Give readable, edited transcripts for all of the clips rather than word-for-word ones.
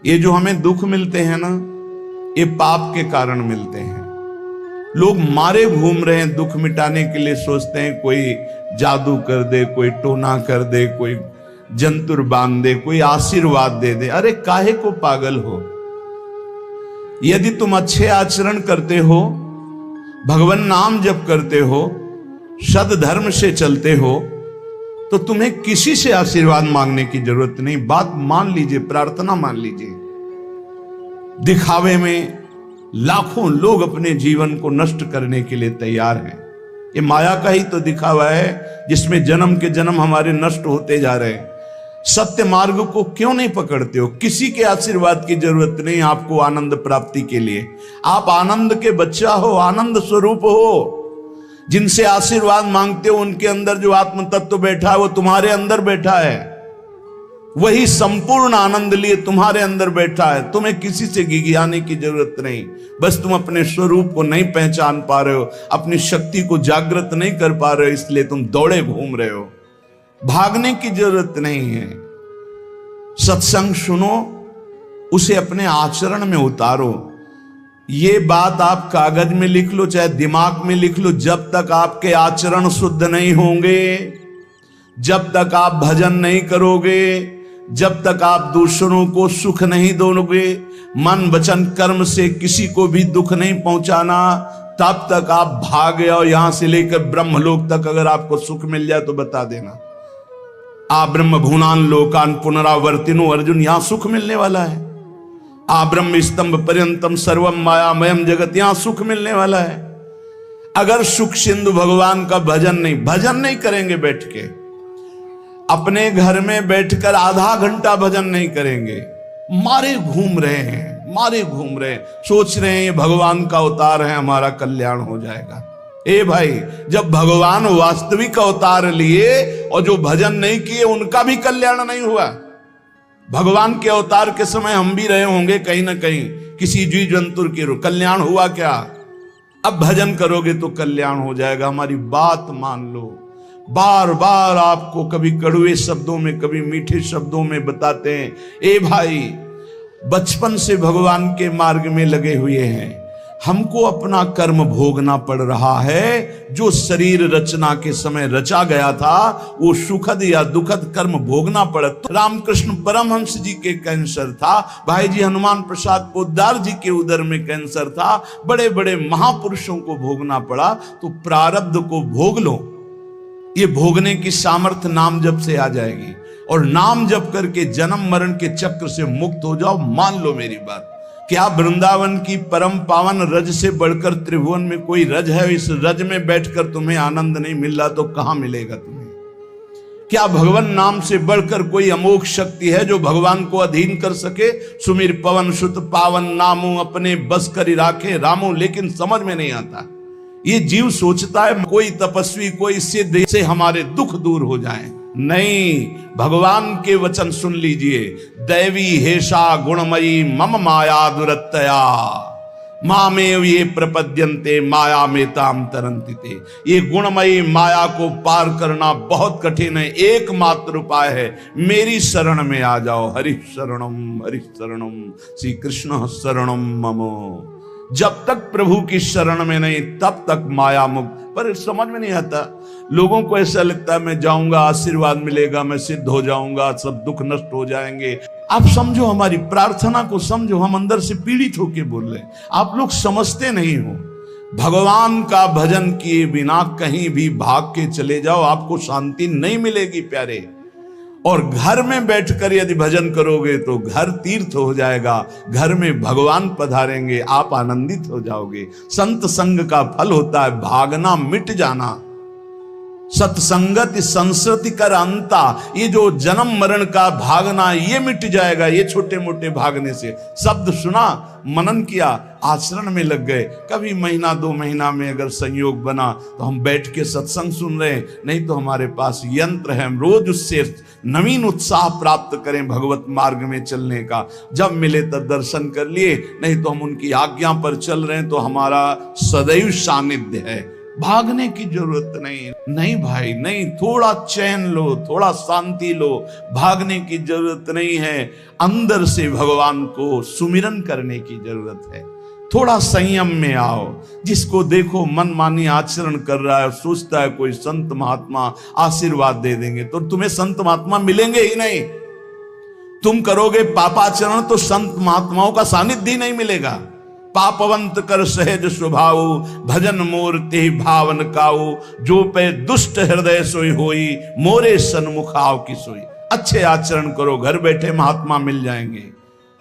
ये जो हमें दुख मिलते हैं ना, ये पाप के कारण मिलते हैं। लोग मारे घूम रहे हैं, दुख मिटाने के लिए सोचते हैं कोई जादू कर दे, कोई टोना कर दे, कोई जंतुर बांध दे, कोई आशीर्वाद दे दे। अरे काहे को पागल हो? यदि तुम अच्छे आचरण करते हो, भगवान नाम जप करते हो, सद धर्म से चलते हो, तो तुम्हें किसी से आशीर्वाद मांगने की जरूरत नहीं। बात मान लीजिए, प्रार्थना मान लीजिए। दिखावे में लाखों लोग अपने जीवन को नष्ट करने के लिए तैयार हैं। ये माया का ही तो दिखावा है जिसमें जन्म के जन्म हमारे नष्ट होते जा रहे हैं। सत्य मार्ग को क्यों नहीं पकड़ते हो? किसी के आशीर्वाद की जरूरत नहीं आपको आनंद प्राप्ति के लिए। आप आनंद के बच्चा हो, आनंद स्वरूप हो। जिनसे आशीर्वाद मांगते हो उनके अंदर जो आत्म तत्व बैठा है वो तुम्हारे अंदर बैठा है। वही संपूर्ण आनंद लिए तुम्हारे अंदर बैठा है। तुम्हें किसी से गिगियाने की जरूरत नहीं। बस तुम अपने स्वरूप को नहीं पहचान पा रहे हो, अपनी शक्ति को जागृत नहीं कर पा रहे हो, इसलिए तुम दौड़े घूम रहे हो। भागने की जरूरत नहीं है। सत्संग सुनो, उसे अपने आचरण में उतारो। ये बात आप कागज में लिख लो, चाहे दिमाग में लिख लो। जब तक आपके आचरण शुद्ध नहीं होंगे, जब तक आप भजन नहीं करोगे, जब तक आप दूसरों को सुख नहीं दोगे, मन वचन कर्म से किसी को भी दुख नहीं पहुंचाना, तब तक आप भागे। और यहां से लेकर ब्रह्मलोक तक अगर आपको सुख मिल जाए तो बता देना। आ ब्रह्म भुवनान लोकान पुनरावर्तिनो, अर्जुन यहां सुख मिलने वाला है। आ ब्रह्म स्तंभ पर्यंतम सर्वम मायामयम जगत, यहां सुख मिलने वाला है। अगर सुख सिंधु भगवान का भजन नहीं करेंगे, बैठ के अपने घर में बैठकर आधा घंटा भजन नहीं करेंगे, मारे घूम रहे हैं, सोच रहे हैं ये भगवान का अवतार है, हमारा कल्याण हो जाएगा। ए भाई, जब भगवान वास्तविक अवतार लिए और जो भजन नहीं किए उनका भी कल्याण नहीं हुआ। भगवान के अवतार के समय हम भी रहे होंगे कहीं ना कहीं, किसी जीव जंतु के कल्याण हुआ क्या? अब भजन करोगे तो कल्याण हो जाएगा। हमारी बात मान लो। बार बार आपको कभी कड़वे शब्दों में, कभी मीठे शब्दों में बताते हैं, ए भाई, बचपन से भगवान के मार्ग में लगे हुए हैं। हमको अपना कर्म भोगना पड़ रहा है। जो शरीर रचना के समय रचा गया था, वो सुखद या दुखद कर्म भोगना पड़ा। तो रामकृष्ण परमहंस जी के कैंसर था, भाई जी हनुमान प्रसाद पोद्दार जी के उदर में कैंसर था, बड़े बड़े महापुरुषों को भोगना पड़ा। तो प्रारब्ध को भोग लो। ये भोगने की सामर्थ्य नाम जप से आ जाएगी, और नाम जप करके जन्म मरण के चक्र से मुक्त हो जाओ। मान लो मेरी बात। क्या वृंदावन की परम पावन रज से बढ़कर त्रिभुवन में कोई रज है? इस रज में बैठकर तुम्हें आनंद नहीं मिल रहा तो कहां मिलेगा तुम्हें? क्या भगवान नाम से बढ़कर कोई अमोघ शक्ति है जो भगवान को अधीन कर सके? सुमिर पवन सुत पावन नामो, अपने बस कर राखे रामो। लेकिन समझ में नहीं आता। ये जीव सोचता है कोई तपस्वी, कोई सिद्ध से हमारे दुख दूर हो जाएं। नहीं, भगवान के वचन सुन लीजिए। दैवी हेषा गुणमयी मम माया दुरत्तया, मामेव ये प्रपद्यन्ते माया में ताम तरन्ति ते। ये गुणमयी माया को पार करना बहुत कठिन है। एकमात्र उपाय है, मेरी शरण में आ जाओ। हरि शरणम श्री कृष्ण शरणम मम। जब तक प्रभु की शरण में नहीं, तब तक माया मुक्त। पर समझ में नहीं आता। लोगों को ऐसा लगता है मैं जाऊंगा, आशीर्वाद मिलेगा, मैं सिद्ध हो जाऊंगा, सब दुख नष्ट हो जाएंगे। आप समझो, हमारी प्रार्थना को समझो। हम अंदर से पीड़ित होके बोल रहे हैं, आप लोग समझते नहीं हो। भगवान का भजन किए बिना कहीं भी भाग के चले जाओ, आपको शांति नहीं मिलेगी प्यारे। और घर में बैठकर यदि भजन करोगे तो घर तीर्थ हो जाएगा। घर में भगवान पधारेंगे, आप आनंदित हो जाओगे। संत संग का फल होता है भागना, मिट जाना। सत्संगति संस्कृति कर अंता। ये जो जन्म मरण का भागना, ये मिट जाएगा। ये छोटे मोटे भागने से, शब्द सुना, मनन किया, आचरण में लग गए। कभी महीना 2 महीना में अगर संयोग बना तो हम बैठ के सत्संग सुन रहे हैं, नहीं तो हमारे पास यंत्र है, हम रोज उससे नवीन उत्साह प्राप्त करें भगवत मार्ग में चलने का। जब मिले तब दर्शन कर लिए, नहीं तो हम उनकी आज्ञा पर चल रहे हैं तो हमारा सदैव सानिध्य है। भागने की जरूरत नहीं। नहीं भाई नहीं, थोड़ा चैन लो, थोड़ा शांति लो, भागने की जरूरत नहीं है। अंदर से भगवान को सुमिरन करने की जरूरत है। थोड़ा संयम में आओ। जिसको देखो मनमानी आचरण कर रहा है, सोचता है कोई संत महात्मा आशीर्वाद दे देंगे, तो तुम्हें संत महात्मा मिलेंगे ही नहीं। तुम करोगे पापाचरण तो संत महात्माओं का सानिध्य ही नहीं मिलेगा। पापवंत कर सहज स्वभाव, भजन मूर्ति भावन काऊ, जो पे दुष्ट हृदय सोई होई, मोरे सन्मुख आओ की सोई। अच्छे आचरण करो, घर बैठे महात्मा मिल जाएंगे,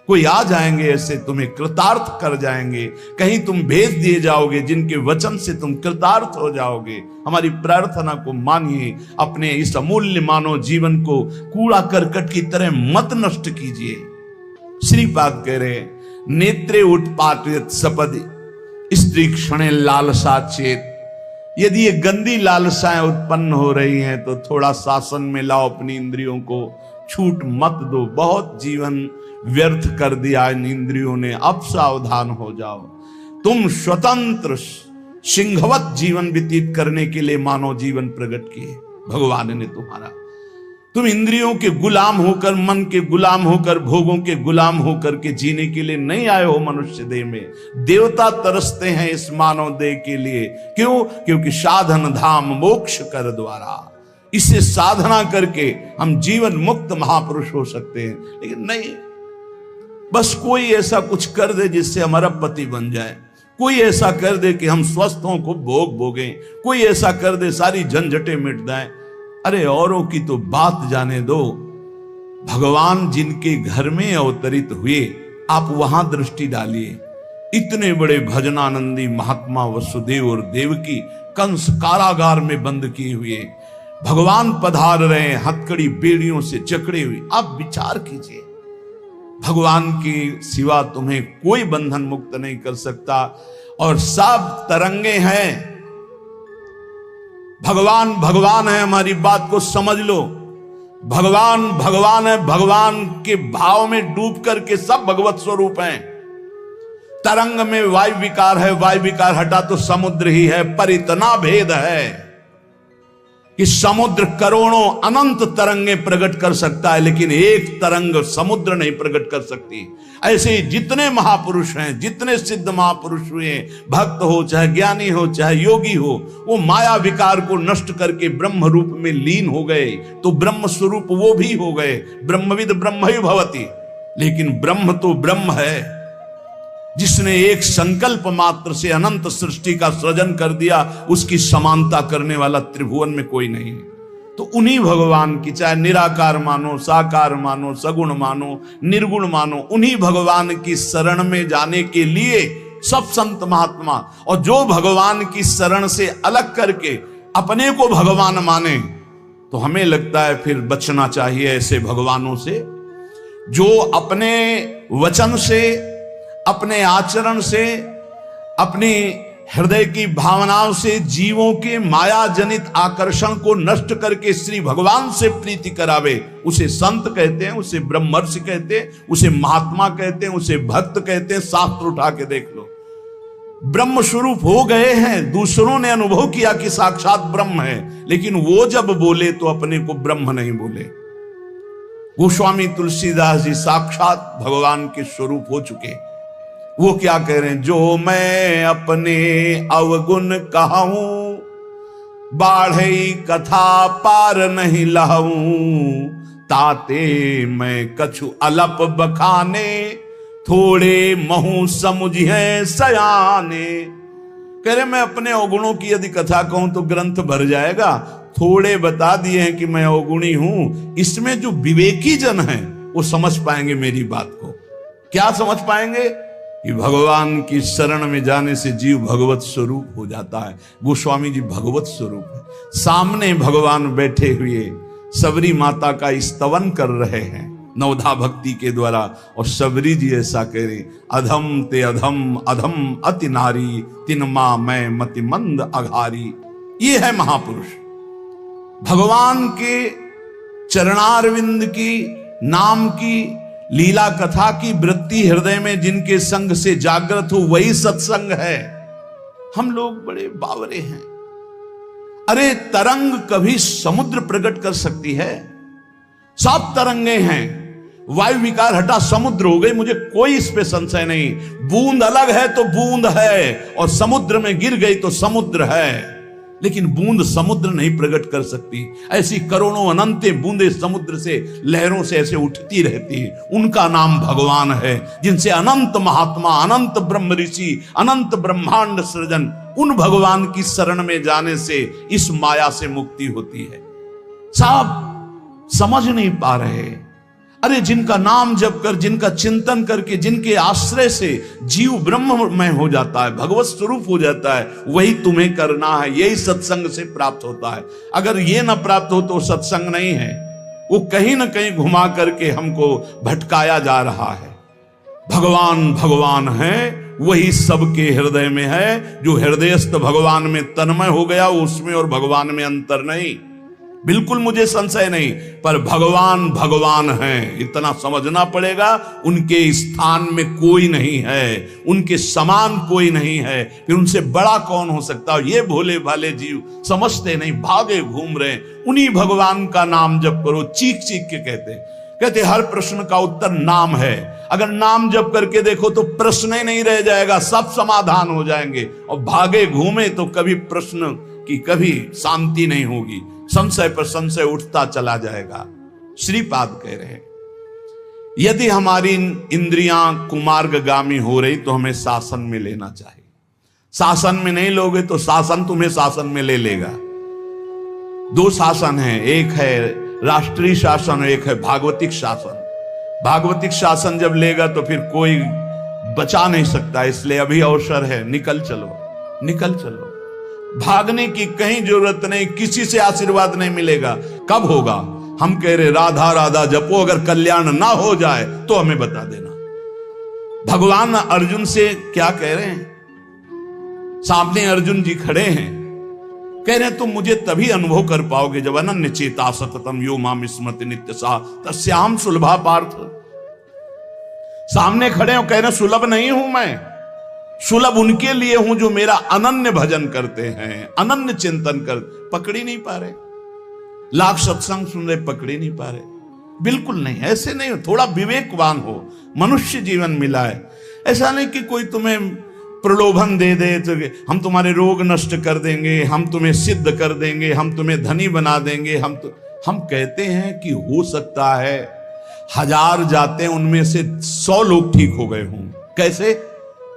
कोई आ जाएंगे ऐसे, तुम्हें कृतार्थ कर जाएंगे। कहीं तुम भेज दिए जाओगे जिनके वचन से तुम कृतार्थ हो जाओगे। हमारी प्रार्थना को मानिए, अपने इस अमूल्य मानव जीवन को कूड़ा करकट की तरह मत नष्ट कीजिए। श्रीपाद कह रहे, नेत्रे उत्पाटित सपदि स्त्री क्षणे लालसा चेत। यदि ये गंदी लालसाएं उत्पन्न हो रही हैं तो थोड़ा शासन में लाओ अपनी इंद्रियों को, छूट मत दो। बहुत जीवन व्यर्थ कर दिया इन इंद्रियों ने, अब सावधान हो जाओ। तुम स्वतंत्र सिंहवत जीवन व्यतीत करने के लिए मानव जीवन प्रकट किए भगवान ने तुम्हारा। तुम इंद्रियों के गुलाम होकर, मन के गुलाम होकर, भोगों के गुलाम होकर के जीने के लिए नहीं आए हो मनुष्य देह में। देवता तरसते हैं इस मानव देह के लिए। क्यों? क्योंकि साधन धाम मोक्ष कर द्वारा, इसे साधना करके हम जीवन मुक्त महापुरुष हो सकते हैं। लेकिन नहीं, बस कोई ऐसा कुछ कर दे जिससे हमारा पति बन जाए, कोई ऐसा कर दे कि हम स्वस्थ हों, को भोग भोगें, कोई ऐसा कर दे सारी झंझटें मिट जाएं। अरे औरों की तो बात जाने दो, भगवान जिनके घर में अवतरित हुए आप वहां दृष्टि डालिए। इतने बड़े भजनानंदी महात्मा वसुदेव और देवकी कंस कारागार में बंद किए हुए भगवान पधार रहे हैं, हथकड़ी बेड़ियों से जकड़े हुए। आप विचार कीजिए, भगवान की सिवा तुम्हें कोई बंधन मुक्त नहीं कर सकता, और सब तरंगे हैं। भगवान भगवान है, हमारी बात को समझ लो। भगवान भगवान है, भगवान के भाव में डूब करके सब भगवत स्वरूप हैं। तरंग में वायु विकार है, वायु विकार हटा तो समुद्र ही है। पर इतना भेद है कि समुद्र करोड़ों अनंत तरंगे प्रकट कर सकता है, लेकिन एक तरंग समुद्र नहीं प्रकट कर सकती। ऐसे ही जितने महापुरुष हैं, जितने सिद्ध महापुरुष हुए, भक्त हो चाहे ज्ञानी हो चाहे योगी हो, वो माया विकार को नष्ट करके ब्रह्म रूप में लीन हो गए, तो ब्रह्म स्वरूप वो भी हो गए। ब्रह्मविद ब्रह्म ही भवति। लेकिन ब्रह्म तो ब्रह्म है, जिसने एक संकल्प मात्र से अनंत सृष्टि का सृजन कर दिया, उसकी समानता करने वाला त्रिभुवन में कोई नहीं है। तो उन्हीं भगवान की, चाहे निराकार मानो, साकार मानो, सगुण मानो, निर्गुण मानो, उन्हीं भगवान की शरण में जाने के लिए सब संत महात्मा, और जो भगवान की शरण से अलग करके अपने को भगवान माने, तो हमें लगता है फिर बचना चाहिए ऐसे भगवानों से, जो अपने वचन से, अपने आचरण से, अपनी हृदय की भावनाओं से जीवों के माया जनित आकर्षण को नष्ट करके श्री भगवान से प्रीति करावे। उसे संत कहते हैं, उसे ब्रह्मर्षि कहते हैं, उसे महात्मा कहते हैं, उसे भक्त कहते हैं। शास्त्र उठा के देख लो, ब्रह्म स्वरूप हो गए हैं। दूसरों ने अनुभव किया कि साक्षात ब्रह्म है, लेकिन वो जब बोले तो अपने को ब्रह्म नहीं बोले। गोस्वामी तुलसीदास जी साक्षात भगवान के स्वरूप हो चुके। वो क्या कह रहे हैं? जो मैं अपने अवगुण कहूं, बाढ़े कथा पार नहीं लहूं, ताते मैं कछु अलप बखाने, थोड़े महू समुझे सयाने। कह रहे मैं अपने अवगुणों की यदि कथा कहूं तो ग्रंथ भर जाएगा। थोड़े बता दिए हैं कि मैं अवगुणी हूं। इसमें जो विवेकी जन हैं वो समझ पाएंगे मेरी बात को। क्या समझ पाएंगे? कि भगवान की शरण में जाने से जीव भगवत स्वरूप हो जाता है। गोस्वामी जी भगवत स्वरूप है। सामने भगवान बैठे हुए सबरी माता का स्तवन कर रहे हैं नवधा भक्ति के द्वारा, और सबरी जी ऐसा कह रहे, अधम ते अधम, अधम अति नारी, तिन मां मैं मति मंद अघारी। ये है महापुरुष। भगवान के चरणारविंद की नाम की लीला कथा की वृत्ति हृदय में जिनके संग से जागृत हो, वही सत्संग है। हम लोग बड़े बावरे हैं, अरे तरंग कभी समुद्र प्रकट कर सकती है? सब तरंगे हैं, वायु विकार हटा समुद्र हो गई, मुझे कोई इस पे संशय नहीं। बूंद अलग है तो बूंद है, और समुद्र में गिर गई तो समुद्र है, लेकिन बूंद समुद्र नहीं प्रकट कर सकती। ऐसी करोड़ों अनंत बूंदे समुद्र से, लहरों से ऐसे उठती रहती है, उनका नाम भगवान है, जिनसे अनंत महात्मा, अनंत ब्रह्म ऋषि, अनंत ब्रह्मांड सृजन, उन भगवान की शरण में जाने से इस माया से मुक्ति होती है। सब समझ नहीं पा रहे। अरे जिनका नाम जप कर, जिनका चिंतन करके, जिनके आश्रय से जीव ब्रह्ममय हो जाता है, भगवत स्वरूप हो जाता है, वही तुम्हें करना है। यही सत्संग से प्राप्त होता है। अगर ये ना प्राप्त हो तो सत्संग नहीं है, वो कहीं ना कहीं घुमा करके हमको भटकाया जा रहा है। भगवान भगवान है, वही सबके हृदय में है। जो हृदयस्थ भगवान में तन्मय हो गया, उसमें और भगवान में अंतर नहीं, बिल्कुल मुझे संशय नहीं। पर भगवान भगवान हैं, इतना समझना पड़ेगा। उनके स्थान में कोई नहीं है, उनके समान कोई नहीं है, फिर उनसे बड़ा कौन हो सकता है? ये भोले भाले जीव समझते नहीं, भागे घूम रहे। उन्हीं भगवान का नाम जप करो, चीख चीख के कहते हर प्रश्न का उत्तर नाम है। अगर नाम जप करके देखो तो प्रश्न ही नहीं रह जाएगा, सब समाधान हो जाएंगे। और भागे घूमे तो कभी प्रश्न की कभी शांति नहीं होगी, संशय पर संशय उठता चला जाएगा। श्रीपाद कह रहे हैं, यदि हमारी इंद्रियां कुमार्गगामी हो रही तो हमें शासन में लेना चाहिए। शासन में नहीं लोगे तो शासन तुम्हें शासन में ले लेगा। दो शासन है, एक है राष्ट्रीय शासन, एक है भागवतिक शासन। भागवतिक शासन जब लेगा तो फिर कोई बचा नहीं सकता, इसलिए अभी अवसर है, निकल चलो, निकल चलो। भागने की कहीं जरूरत नहीं, किसी से आशीर्वाद नहीं मिलेगा। कब होगा? हम कह रहे राधा राधा जपो, अगर कल्याण ना हो जाए तो हमें बता देना। भगवान अर्जुन से क्या कह रहे हैं? सामने अर्जुन जी खड़े हैं, कह रहे हैं तुम मुझे तभी अनुभव कर पाओगे जब अनन्य चेता सततम यो माम स्मृति नित्य सा तस्याम सुलभा पार्थ। सामने खड़े हो, कह रहे सुलभ नहीं हूं मैं, सुलभ उनके लिए हूं जो मेरा अनन्य भजन करते हैं, अनन्य चिंतन कर। पकड़ी नहीं पा रहे, लाख सत्संग सुन रहे, पकड़ी नहीं पा रहे, बिल्कुल नहीं। ऐसे नहीं हो, थोड़ा विवेकवान हो। मनुष्य जीवन मिला है, ऐसा नहीं कि कोई तुम्हें प्रलोभन दे दे तो हम तुम्हारे रोग नष्ट कर देंगे, हम तुम्हें सिद्ध कर देंगे, हम तुम्हें धनी बना देंगे। हम कहते हैं कि हो सकता है 1000 जाते हैं, उनमें से 100 लोग ठीक हो गए हों। कैसे?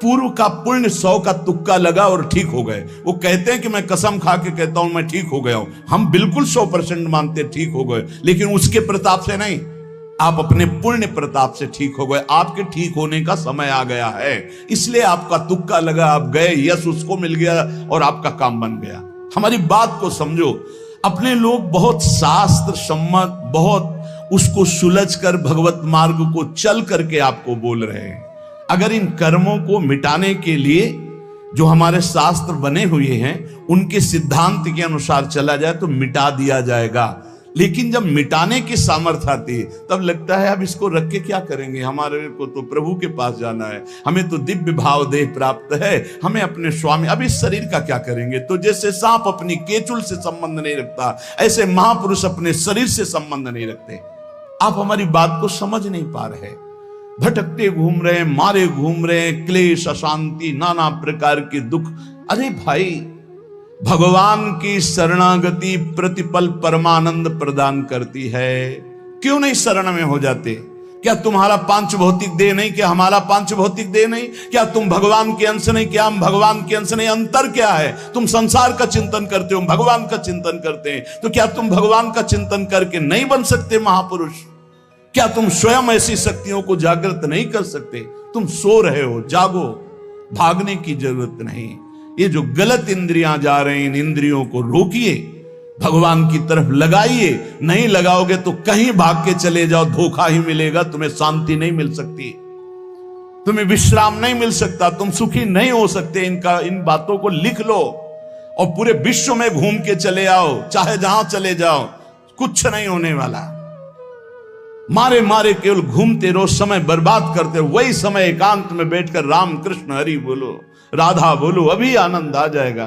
पूर्व का पुण्य 100 का तुक्का लगा और ठीक हो गए। वो कहते हैं कि मैं कसम खा के कहता हूं मैं ठीक हो गया हूं। हम बिल्कुल 100% मानते ठीक हो गए, लेकिन उसके प्रताप से नहीं, आप अपने पुण्य प्रताप से ठीक हो गए। आपके ठीक होने का समय आ गया है, इसलिए आपका तुक्का लगा, आप गए, यश उसको मिल गया और आपका काम बन गया। हमारी बात को समझो। अपने लोग बहुत शास्त्र सम्मत, बहुत उसको सुलझ कर भगवत मार्ग को चल करके आपको बोल रहे हैं। अगर इन कर्मों को मिटाने के लिए जो हमारे शास्त्र बने हुए हैं उनके सिद्धांत के अनुसार चला जाए तो मिटा दिया जाएगा। लेकिन जब मिटाने की सामर्थ्य आती है तब लगता है अब इसको रख के क्या करेंगे, हमारे को तो प्रभु के पास जाना है, हमें तो दिव्य भाव देह प्राप्त है, हमें अपने स्वामी, अब इस शरीर का क्या करेंगे। तो जैसे सांप अपनी केचुल से संबंध नहीं रखता, ऐसे महापुरुष अपने शरीर से संबंध नहीं रखते। आप हमारी बात को समझ नहीं पा रहे, भटकते घूम रहे, मारे घूम रहे, क्लेश, अशांति, नाना प्रकार के दुख। अरे भाई, भगवान की शरणागति प्रतिपल परमानंद प्रदान करती है। क्यों नहीं शरण में हो जाते? क्या तुम्हारा पांच भौतिक देह नहीं? क्या हमारा पांच भौतिक देह नहीं? क्या तुम भगवान के अंश नहीं? क्या हम भगवान के अंश नहीं? अंतर क्या है? तुम संसार का चिंतन करते हो, भगवान का चिंतन करते हैं, तो क्या तुम भगवान का चिंतन करके नहीं बन सकते महापुरुष? क्या तुम स्वयं ऐसी शक्तियों को जागृत नहीं कर सकते? तुम सो रहे हो, जागो, भागने की जरूरत नहीं। ये जो गलत इंद्रियां जा रही हैं, इन इंद्रियों को रोकिए, भगवान की तरफ लगाइए। नहीं लगाओगे तो कहीं भाग के चले जाओ, धोखा ही मिलेगा, तुम्हें शांति नहीं मिल सकती, तुम्हें विश्राम नहीं मिल सकता, तुम सुखी नहीं हो सकते। इन बातों को लिख लो और पूरे विश्व में घूम के चले आओ, चाहे जहां चले जाओ, कुछ नहीं होने वाला। मारे मारे केवल घूमते रहो, समय बर्बाद करते रहो। वही समय एकांत में बैठकर राम कृष्ण हरि बोलो, राधा बोलो, अभी आनंद आ जाएगा।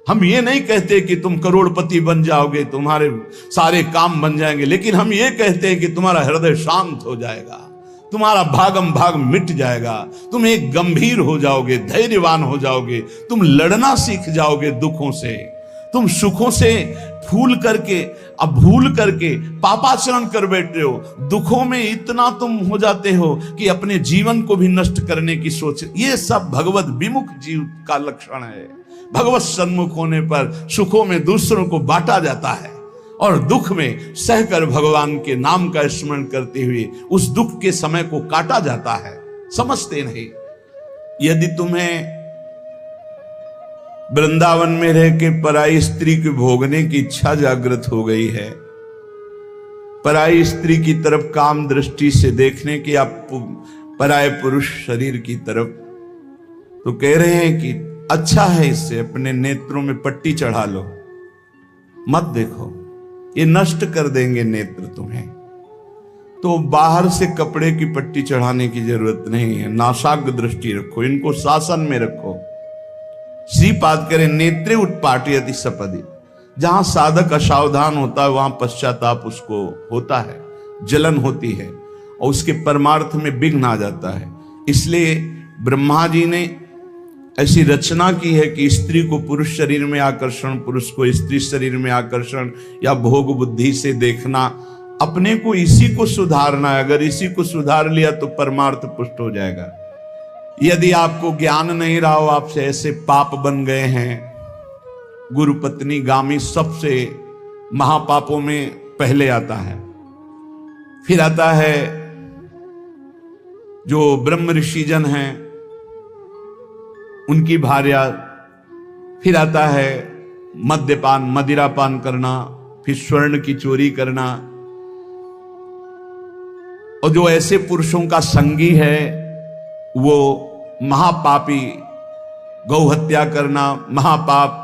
हम ये नहीं कहते कि तुम करोड़पति बन जाओगे, तुम्हारे सारे काम बन जाएंगे, लेकिन हम ये कहते हैं कि तुम्हारा हृदय शांत हो जाएगा, तुम्हारा भागम भाग मिट जाएगा, तुम एक गंभीर हो जाओगे, धैर्यवान हो जाओगे, तुम लड़ना सीख जाओगे दुखों से, तुम सुखों से भूल करके पापाचरण कर बैठे हो, दुखों में इतना तुम हो जाते हो कि अपने जीवन को भी नष्ट करने की सोच। ये सब भगवत विमुख जीव का लक्षण है। भगवत सन्मुख होने पर सुखों में दूसरों को बांटा जाता है और दुख में सहकर भगवान के नाम का स्मरण करते हुए उस दुख के समय को काटा जाता है। समझते नहीं। यदि तुम्हें वृंदावन में रह के पराई स्त्री के भोगने की इच्छा जागृत हो गई है, पराई स्त्री की तरफ काम दृष्टि से देखने की, आप पराये पुरुष शरीर की तरफ, तो कह रहे हैं कि अच्छा है, इससे अपने नेत्रों में पट्टी चढ़ा लो, मत देखो, ये नष्ट कर देंगे नेत्र तुम्हें। तो बाहर से कपड़े की पट्टी चढ़ाने की जरूरत नहीं है, नासाग्र दृष्टि रखो, इनको शासन में रखो। श्रीपाद करें नेत्रे उत्पाटयति सपदि, जहां साधक असावधान होता है वहां पश्चाताप उसको होता है, जलन होती है और उसके परमार्थ में विघ्न आ जाता है। इसलिए ब्रह्मा जी ने ऐसी रचना की है कि स्त्री को पुरुष शरीर में आकर्षण, पुरुष को स्त्री शरीर में आकर्षण या भोग बुद्धि से देखना, अपने को इसी को सुधारना है। अगर इसी को सुधार लिया तो परमार्थ पुष्ट हो जाएगा। यदि आपको ज्ञान नहीं रहा हो, आपसे ऐसे पाप बन गए हैं, गुरु पत्नी गामी सबसे महापापों में पहले आता है, फिर आता है जो ब्रह्म ऋषिजन हैं उनकी भार्या, फिर आता है मद्यपान, मदिरापान करना, फिर स्वर्ण की चोरी करना, और जो ऐसे पुरुषों का संगी है वो महापापी, गौ हत्या करना महापाप।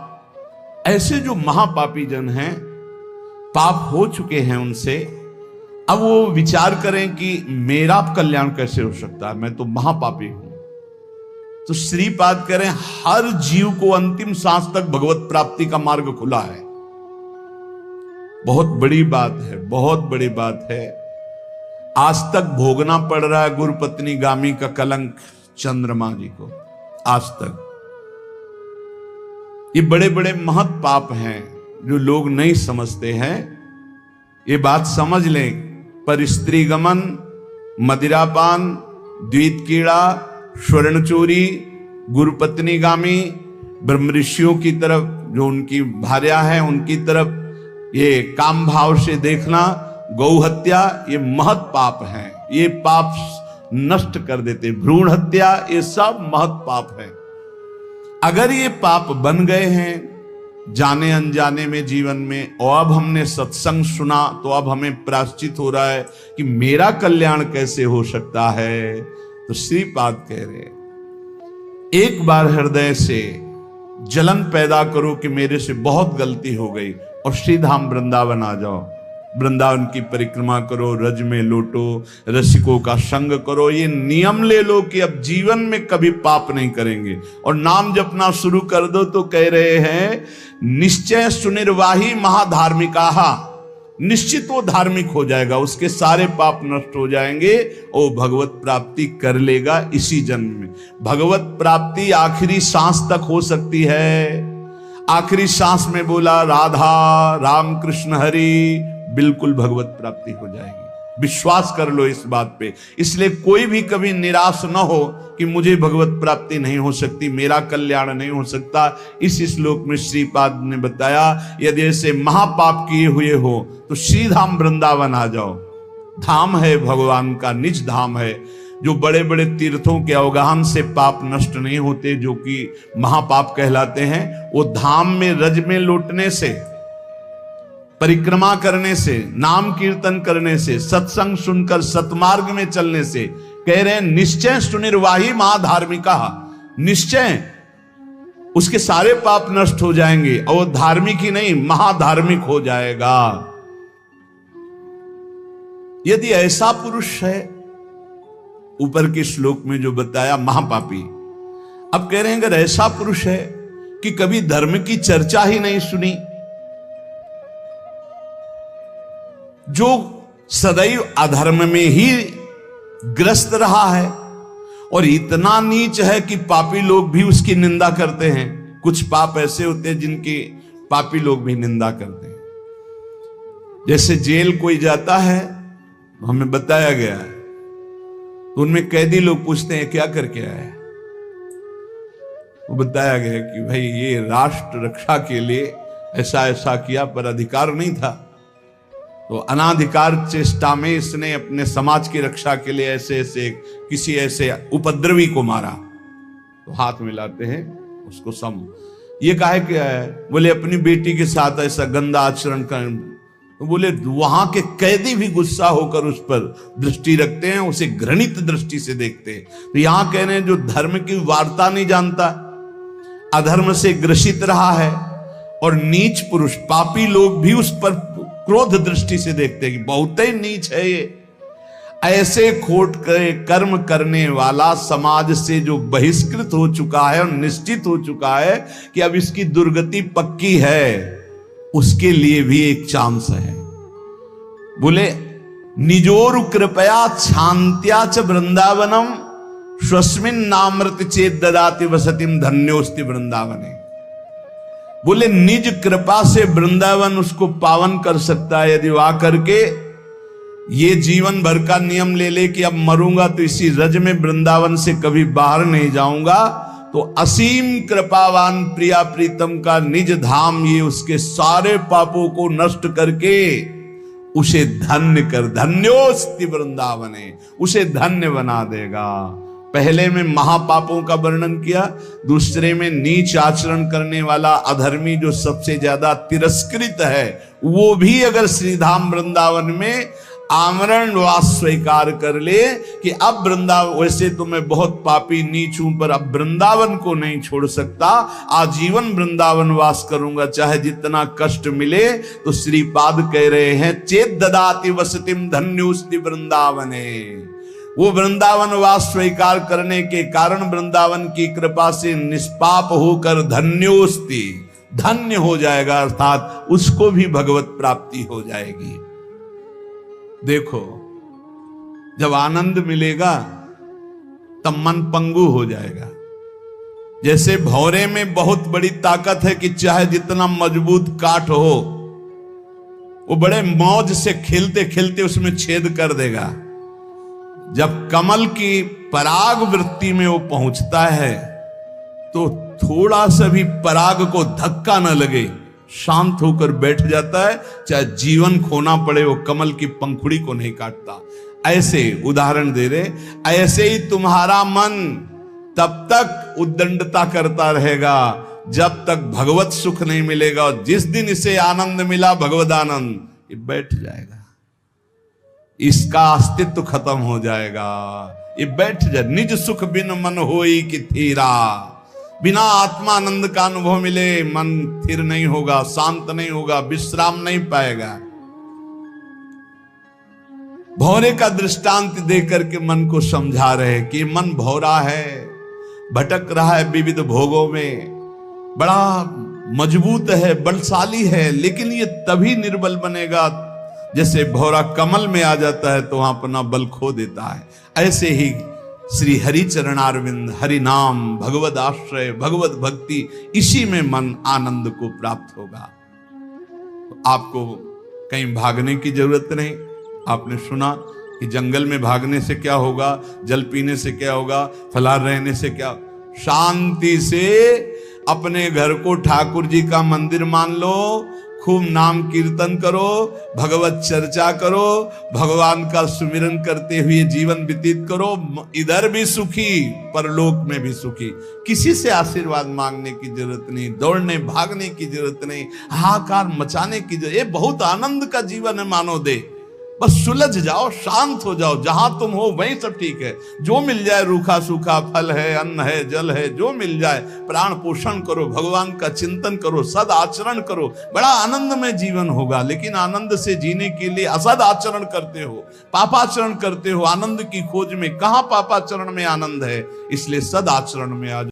ऐसे जो महापापी जन हैं, पाप हो चुके हैं उनसे, अब वो विचार करें कि मेरा कल्याण कैसे हो सकता है, मैं तो महापापी हूं। तो श्रीपाद करें हर जीव को अंतिम सांस तक भगवत प्राप्ति का मार्ग खुला है। बहुत बड़ी बात है, बहुत बड़ी बात है। आज तक भोगना पड़ रहा है गुरु पत्नी गामी का कलंक चंद्रमा जी को, आज तक। ये बड़े बड़े महत पाप हैं जो लोग नहीं समझते हैं। ये बात समझ लें, पर स्त्री गमन, मदिरापान, द्वैत कीड़ा, स्वर्ण चोरी, गुरु पत्नी गामी, ब्रह्म ऋषियों की तरफ जो उनकी भार्या है उनकी तरफ ये काम भाव से देखना, गौ हत्या, ये महत पाप है। ये पाप नष्ट कर देते। भ्रूण हत्या, ये सब महत पाप है। अगर ये पाप बन गए हैं जाने अनजाने में जीवन में, और अब हमने सत्संग सुना तो अब हमें प्रायश्चित हो रहा है कि मेरा कल्याण कैसे हो सकता है। तो श्रीपाद कह रहे एक बार हृदय से जलन पैदा करो कि मेरे से बहुत गलती हो गई और श्रीधाम वृंदावन आ जाओ। वृंदावन की परिक्रमा करो, रज में लौटो, रसिकों का संग करो, ये नियम ले लो कि अब जीवन में कभी पाप नहीं करेंगे। और नाम जपना शुरू कर दो तो कह रहे हैं निश्चय सुनिर्वाही महाधार्मिका, निश्चित वो धार्मिक हो जाएगा, उसके सारे पाप नष्ट हो जाएंगे और भगवत प्राप्ति कर लेगा इसी जन्म में। भगवत प्राप्ति आखिरी सांस तक हो सकती है। आखिरी सांस में बोला राधा राम कृष्ण हरि, बिल्कुल भगवत प्राप्ति हो जाएगी। विश्वास कर लो इस बात पे। इसलिए कोई भी कभी निराश न हो कि मुझे भगवत प्राप्ति नहीं हो सकती, मेरा कल्याण नहीं हो सकता। इस श्लोक में श्रीपाद ने बताया यदि ऐसे महापाप किए हुए हो तो श्रीधाम वृंदावन आ जाओ। धाम है भगवान का, निज धाम है। जो बड़े बड़े तीर्थों के अवगाहन से पाप नष्ट नहीं होते, जो कि महापाप कहलाते हैं, वो धाम में रज में लौटने से, परिक्रमा करने से, नाम कीर्तन करने से, सत्संग सुनकर सतमार्ग में चलने से, कह रहे हैं निश्चय सुनिर्वाही महाधार्मिका, निश्चय उसके सारे पाप नष्ट हो जाएंगे और धार्मिक ही नहीं महाधार्मिक हो जाएगा। यदि ऐसा पुरुष है, ऊपर के श्लोक में जो बताया महापापी, अब कह रहे हैं अगर ऐसा पुरुष है कि कभी धर्म की चर्चा ही नहीं सुनी, जो सदैव अधर्म में ही ग्रस्त रहा है और इतना नीच है कि पापी लोग भी उसकी निंदा करते हैं। कुछ पाप ऐसे होते हैं जिनकी पापी लोग भी निंदा करते हैं। जैसे जेल कोई जाता है, हमें बताया गया है, तो उनमें कैदी लोग पूछते हैं क्या करके आए, वो बताया गया कि भाई ये राष्ट्र रक्षा के लिए ऐसा ऐसा किया, पर अधिकार नहीं था, तो अनाधिकार चेष्टा में इसने अपने समाज की रक्षा के लिए ऐसे ऐसे किसी ऐसे उपद्रवी को मारा। तो हाथ मिलाते हैं उसको सम, ये काहे क्या है, बोले अपनी बेटी के साथ ऐसा गंदा आचरण कर। तो बोले वहां के कैदी भी गुस्सा होकर उस पर दृष्टि रखते हैं, उसे घृणित दृष्टि से देखते हैं। तो यहां कह रहे हैं जो धर्म की वार्ता नहीं जानता, अधर्म से ग्रसित रहा है, और नीच पुरुष पापी लोग भी उस पर क्रोध दृष्टि से देखते हैं कि बहुत ही नीच है ये। ऐसे खोट कर्म करने वाला समाज से जो बहिष्कृत हो चुका है और निश्चित हो चुका है कि अब इसकी दुर्गति पक्की है, उसके लिए भी एक चांस है। बोले निजोरु कृपया शांत्या च वृंदावनम स्वस्मिन नामृत चेत ददाति वसतिम धन्योस्ति वृंदावने। बोले निज कृपा से वृंदावन उसको पावन कर सकता है यदि वह करके ये जीवन भर का नियम ले ले कि अब मरूंगा तो इसी रज में वृंदावन से कभी बाहर नहीं जाऊंगा, तो असीम कृपावान प्रिया प्रीतम का निज धाम ये उसके सारे पापों को नष्ट करके उसे धन्य कर, धन्योस्ति वृंदावने, उसे धन्य बना देगा। पहले में महापापों का वर्णन किया, दूसरे में नीच आचरण करने वाला अधर्मी जो सबसे ज्यादा तिरस्कृत है, वो भी अगर श्रीधाम वृंदावन में आमरण वास स्वीकार कर ले कि अब वृंदावन, वैसे तो मैं बहुत पापी नीच हूं पर अब वृंदावन को नहीं छोड़ सकता, आजीवन वृंदावन वास करूंगा चाहे जितना कष्ट मिले, तो श्रीपाद कह रहे हैं चेत ददाति वसतिम धन्योस्ति वृंदावने। वो वृंदावन वास स्वीकार करने के कारण वृंदावन की कृपा से निष्पाप होकर धन्योस्ति, धन्य हो जाएगा, अर्थात उसको भी भगवत प्राप्ति हो जाएगी। देखो जब आनंद मिलेगा तब मन पंगु हो जाएगा। जैसे भौरे में बहुत बड़ी ताकत है कि चाहे जितना मजबूत काठ हो वो बड़े मौज से खेलते खेलते उसमें छेद कर देगा। जब कमल की पराग वृत्ति में वो पहुंचता है तो थोड़ा सा भी पराग को धक्का न लगे, शांत होकर बैठ जाता है, चाहे जीवन खोना पड़े वो कमल की पंखुड़ी को नहीं काटता। ऐसे उदाहरण दे रहे, ऐसे ही तुम्हारा मन तब तक उद्दंडता करता रहेगा जब तक भगवत सुख नहीं मिलेगा, और जिस दिन इसे आनंद मिला भगवद आनंद, ये बैठ जाएगा, इसका अस्तित्व खत्म हो जाएगा, ये बैठ जाए। निज सुख बिन मन होई कि थीरा, बिना आत्मानंद का अनुभव मिले मन स्थिर नहीं होगा, शांत नहीं होगा, विश्राम नहीं पाएगा। भौरे का दृष्टांत देकर के मन को समझा रहे कि मन भौरा है, भटक रहा है विविध भोगों में, बड़ा मजबूत है, बलशाली है, लेकिन ये तभी निर्बल बनेगा जैसे भौरा कमल में आ जाता है तो वहां अपना बल खो देता है। ऐसे ही श्री हरि चरणारविंद, हरि नाम, भगवद आश्रय, भगवत भक्ति, इसी में मन आनंद को प्राप्त होगा। तो आपको कहीं भागने की जरूरत नहीं। आपने सुना कि जंगल में भागने से क्या होगा, जल पीने से क्या होगा, फलाहार रहने से क्या, शांति से अपने घर को ठाकुर जी का मंदिर मान लो, खूब नाम कीर्तन करो, भगवत चर्चा करो, भगवान का सुमिरन करते हुए जीवन व्यतीत करो, इधर भी सुखी परलोक में भी सुखी। किसी से आशीर्वाद मांगने की जरूरत नहीं, दौड़ने भागने की जरूरत नहीं, हाहाकार मचाने की जरूरत। ये बहुत आनंद का जीवन है मानो दे, बस सुलझ जाओ, शांत हो जाओ, जहां तुम हो वहीं सब ठीक है। जो मिल जाए, रूखा सूखा फल है, अन्न है, जल है, जो मिल जाए, प्राण पोषण करो, भगवान का चिंतन करो, सद आचरण करो, बड़ा आनंद में जीवन होगा। लेकिन आनंद से जीने के लिए असद आचरण करते हो, पापाचरण करते हो, आनंद की खोज में। कहां पापाचरण में आनंद है, इसलिए सद आचरण में आ